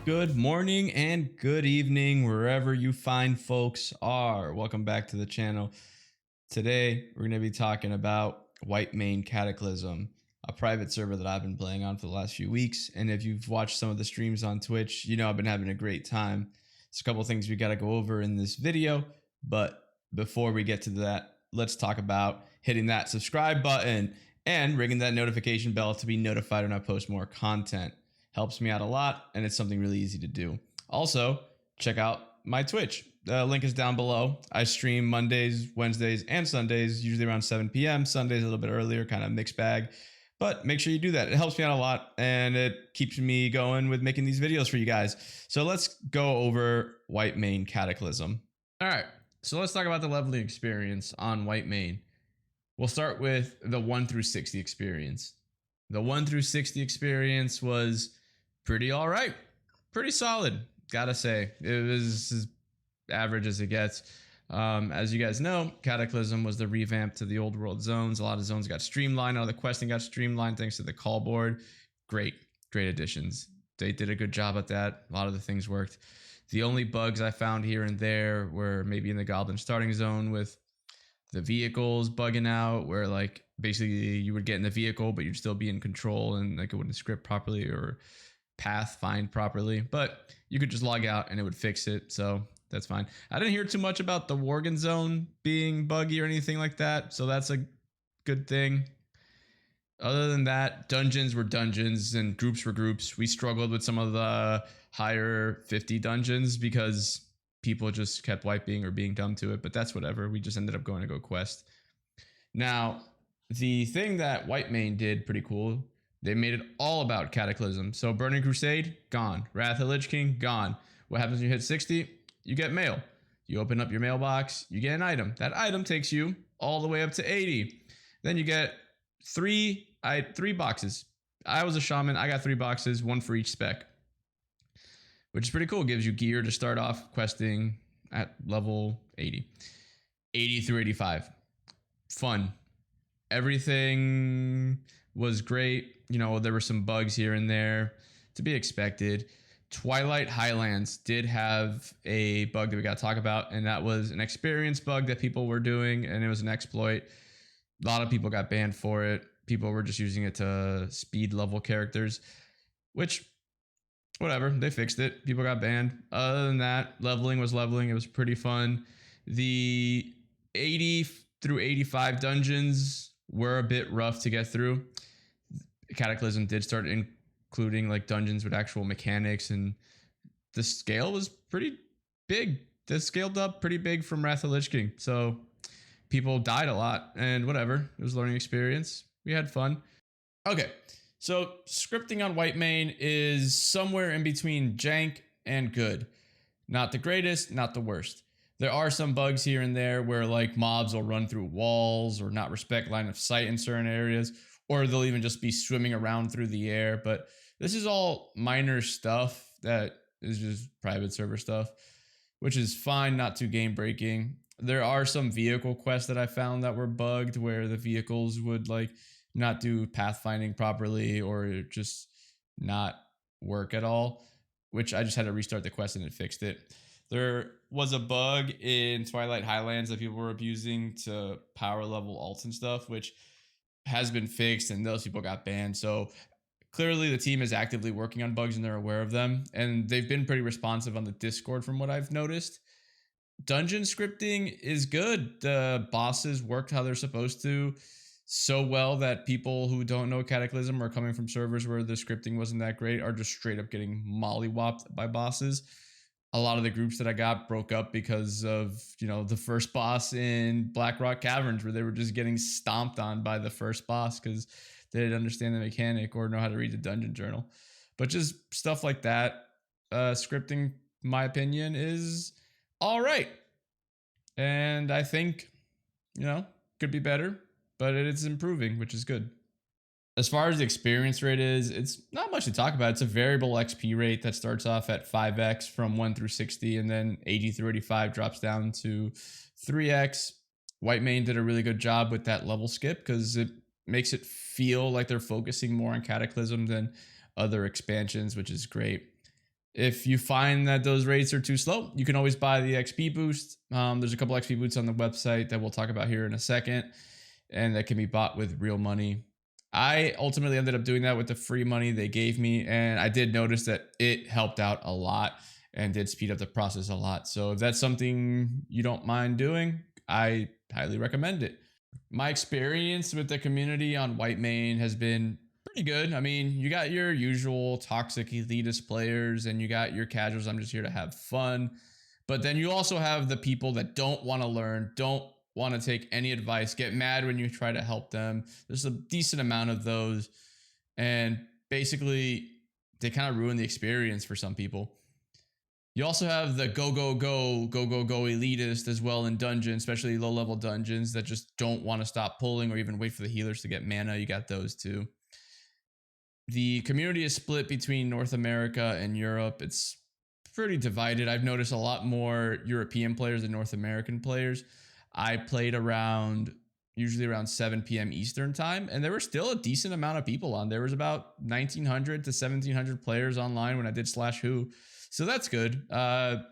Good morning and good evening, wherever you find folks are. Welcome back to the channel. Today, we're going to be talking about Whitemane Cataclysm, a private server that I've been playing on for the last few weeks. And if you've watched some of the streams on Twitch, you know I've been having a great time. There's a couple of things we got to go over in this video. But before we get to that, let's talk about hitting that subscribe button and ringing that notification bell to be notified when I post more content. Helps me out a lot, and it's something really easy to do. Also, check out my Twitch. The link is down below. I stream Mondays, Wednesdays, and Sundays, usually around 7 p.m. Sundays a little bit earlier, kind of mixed bag. But make sure you do that. It helps me out a lot, and it keeps me going with making these videos for you guys. So let's go over Whitemane Cataclysm. All right, so let's talk about the leveling experience on Whitemane. We'll start with the 1 through 60 experience. The 1 through 60 experience was pretty all right, pretty solid, gotta say. It was as average as it gets. As you guys know, Cataclysm was the revamp to the old world zones. A lot of zones got streamlined. All the questing got streamlined thanks to the call board. Great additions. They did a good job at that. A lot of the things worked. The only bugs I found here and there were maybe in the Goblin starting zone with the vehicles bugging out, where like basically you would get in the vehicle but you'd still be in control and like it wouldn't script properly or path find properly, but you could just log out and it would fix it, so that's fine. I didn't hear too much about the Worgen zone being buggy or anything like that, so that's a good thing. Other than that, dungeons were dungeons and groups were groups. We struggled with some of the higher 50 dungeons because people just kept wiping or being dumb to it, but that's whatever. We just ended up going to go quest. Now, the thing that Whitemane did pretty cool, they made it all about Cataclysm. So Burning Crusade, gone. Wrath of Lich King, gone. What happens when you hit 60? You get mail. You open up your mailbox, you get an item. That item takes you all the way up to 80. Then you get three boxes. I was a shaman, I got 3 boxes, 1 for each spec, which is pretty cool. Gives you gear to start off questing at level 80. 80 through 85. Fun. Everything was great. You know, there were some bugs here and there to be expected. Twilight Highlands did have a bug that we got to talk about, and that was an experience bug that people were doing, and it was an exploit. A lot of people got banned for it. People were just using it to speed level characters, which whatever, they fixed it. People got banned. Other than that, leveling was leveling. It was pretty fun. The 80 through 85 dungeons were a bit rough to get through. Cataclysm did start including like dungeons with actual mechanics, and the scale was pretty big. This scaled up pretty big from Wrath of Lich King. So people died a lot, and whatever. It was a learning experience. We had fun. Okay. So scripting on Whitemane is somewhere in between jank and good. Not the greatest, not the worst. There are some bugs here and there where like mobs will run through walls or not respect line of sight in certain areas, or they'll even just be swimming around through the air. But this is all minor stuff that is just private server stuff, which is fine, not too game breaking. There are some vehicle quests that I found that were bugged where the vehicles would like not do pathfinding properly or just not work at all, which I just had to restart the quest and it fixed it. There was a bug in Twilight Highlands that people were abusing to power level alts and stuff, which has been fixed, and those people got banned. So clearly the team is actively working on bugs and they're aware of them, and they've been pretty responsive on the Discord from what I've noticed. Dungeon scripting is good. The bosses worked how they're supposed to so well that people who don't know Cataclysm or coming from servers where the scripting wasn't that great are just straight up getting mollywopped by bosses. A lot of the groups that I got broke up because of, you know, the first boss in Blackrock Caverns, where they were just getting stomped on by the first boss because they didn't understand the mechanic or know how to read the dungeon journal. But just stuff like that. Scripting, my opinion, is all right. And I think, you know, could be better, but it's improving, which is good. As far as the experience rate is, it's not much to talk about. It's a variable XP rate that starts off at 5x from 1 through 60, and then 80 through 85 drops down to 3x. Whitemane did a really good job with that level skip because it makes it feel like they're focusing more on Cataclysm than other expansions, which is great. If you find that those rates are too slow, you can always buy the XP boost. There's a couple XP boosts on the website that we'll talk about here in a second, and that can be bought with real money. I ultimately ended up doing that with the free money they gave me, and I did notice that it helped out a lot and did speed up the process a lot. So if that's something you don't mind doing, I highly recommend it. My experience with the community on Whitemane has been pretty good. I mean, you got your usual toxic elitist players and you got your casuals. I'm just here to have fun. But then you also have the people that don't want to learn, don't want to take any advice, get mad when you try to help them. There's a decent amount of those. And basically, they kind of ruin the experience for some people. You also have the go elitist as well in dungeons, especially low level dungeons that just don't want to stop pulling or even wait for the healers to get mana. You got those too. The community is split between North America and Europe. It's pretty divided. I've noticed a lot more European players than North American players. I played usually around 7 p.m. Eastern time, and there were still a decent amount of people on. There was about 1,900 to 1,700 players online when I did /who. So that's good.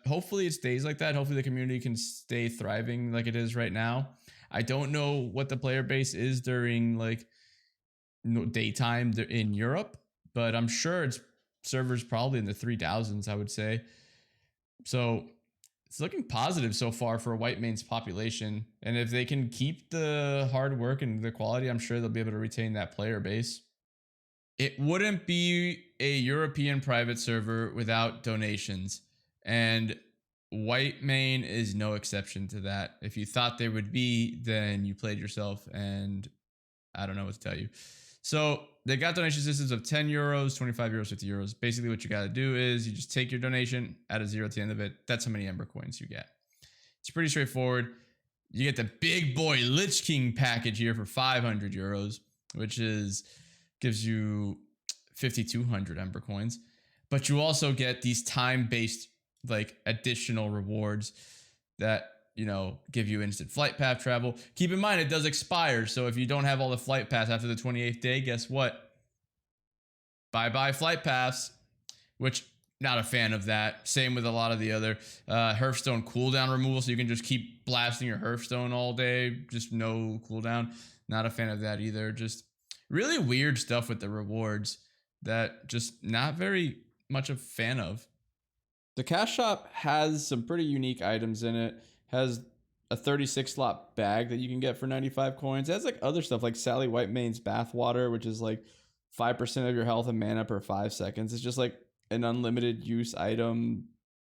Hopefully it stays like that. Hopefully the community can stay thriving like it is right now. I don't know what the player base is during like daytime in Europe, but I'm sure it's servers probably in the 3,000s, I would say. So it's looking positive so far for Whitemane's population. And if they can keep the hard work and the quality, I'm sure they'll be able to retain that player base. It wouldn't be a European private server without donations, and Whitemane is no exception to that. If you thought there would be, then you played yourself, and I don't know what to tell you. So they got donation systems of 10 euros, 25 euros, 50 euros. Basically what you got to do is you just take your donation, add a 0 at the end of it. That's how many Ember coins you get. It's pretty straightforward. You get the big boy Lich King package here for 500 euros, which gives you 5,200 Ember coins. But you also get these time-based like additional rewards that, you know, give you instant flight path travel. Keep in mind, it does expire. So if you don't have all the flight paths after the 28th day, guess what? Bye-bye flight paths, which not a fan of that. Same with a lot of the other Hearthstone cooldown removal. So you can just keep blasting your Hearthstone all day. Just no cooldown. Not a fan of that either. Just really weird stuff with the rewards that just not very much a fan of. The cash shop has some pretty unique items in it. Has a 36 slot bag that you can get for 95 coins. It has like other stuff like Sally Whitemane's bathwater, which is like 5% of your health and mana per 5 seconds. It's just like an unlimited use item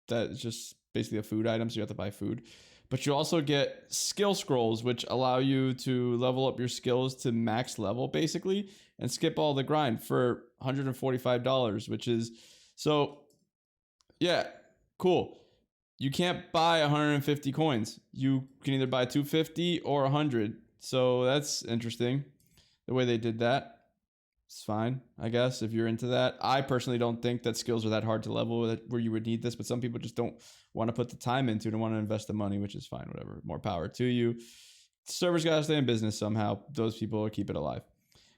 that's just basically a food item, so you have to buy food. But you also get skill scrolls, which allow you to level up your skills to max level, basically, and skip all the grind for $145, which is... So, yeah, cool. You can't buy 150 coins. You can either buy 250 or 100. So that's interesting, the way they did that. It's fine, I guess, if you're into that. I personally don't think that skills are that hard to level where you would need this, but some people just don't want to put the time into it and want to invest the money, which is fine, whatever. More power to you. Servers got to stay in business somehow. Those people keep it alive.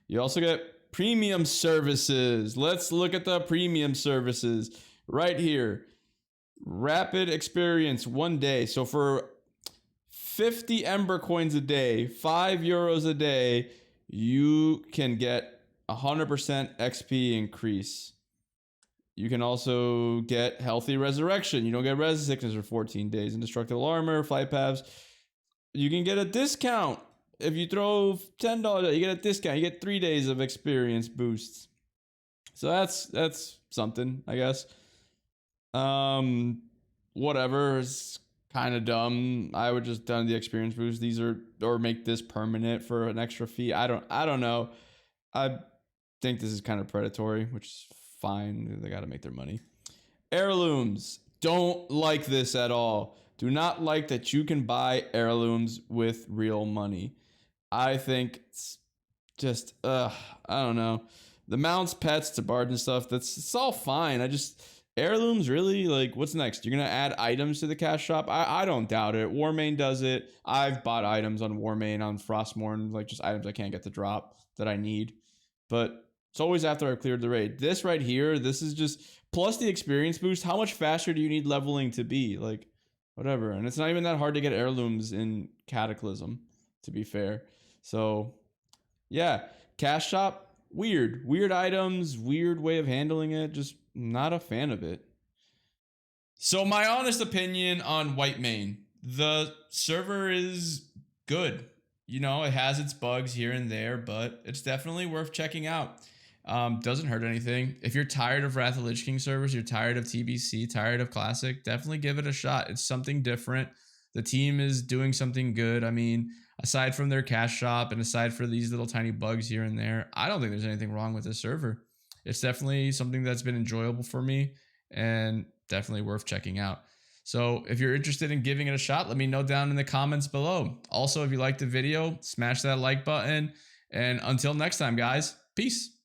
You also get premium services. Let's look at the premium services right here. Rapid experience 1 day. So for 50 Ember coins a day, 5 euros a day, you can get 100% XP increase. You can also get healthy resurrection. You don't get res sickness for 14 days. Indestructible armor, flight paths. You can get a discount. If you throw $10, you get a discount. You get 3 days of experience boosts. So that's something, I guess. Whatever. It's kind of dumb. I would just done the experience boost. These are, or make this permanent for an extra fee. I don't know. I think this is kind of predatory, which is fine. They got to make their money. Heirlooms. Don't like this at all. Do not like that you can buy heirlooms with real money. I think it's just, I don't know. The mounts, pets, to bards and stuff, it's all fine. Heirlooms, really? Like, what's next? You're going to add items to the cash shop? I don't doubt it. Whitemane does it. I've bought items on Whitemane, on Frostmourne, like just items I can't get to drop that I need. But it's always after I've cleared the raid. This right here, this is just plus the experience boost. How much faster do you need leveling to be? Like, whatever. And it's not even that hard to get heirlooms in Cataclysm, to be fair. So, yeah, cash shop, weird items, weird way of handling it. Just not a fan of it. So my honest opinion on Whitemane, the server is good. You know, it has its bugs here and there, but it's definitely worth checking out. Doesn't hurt anything. If you're tired of Wrath of Lich King servers, you're tired of TBC, tired of Classic, definitely give it a shot. It's something different. The team is doing something good. I mean, aside from their cash shop and aside for these little tiny bugs here and there, I don't think there's anything wrong with this server. It's definitely something that's been enjoyable for me and definitely worth checking out. So if you're interested in giving it a shot, let me know down in the comments below. Also, if you liked the video, smash that like button. And until next time, guys, peace.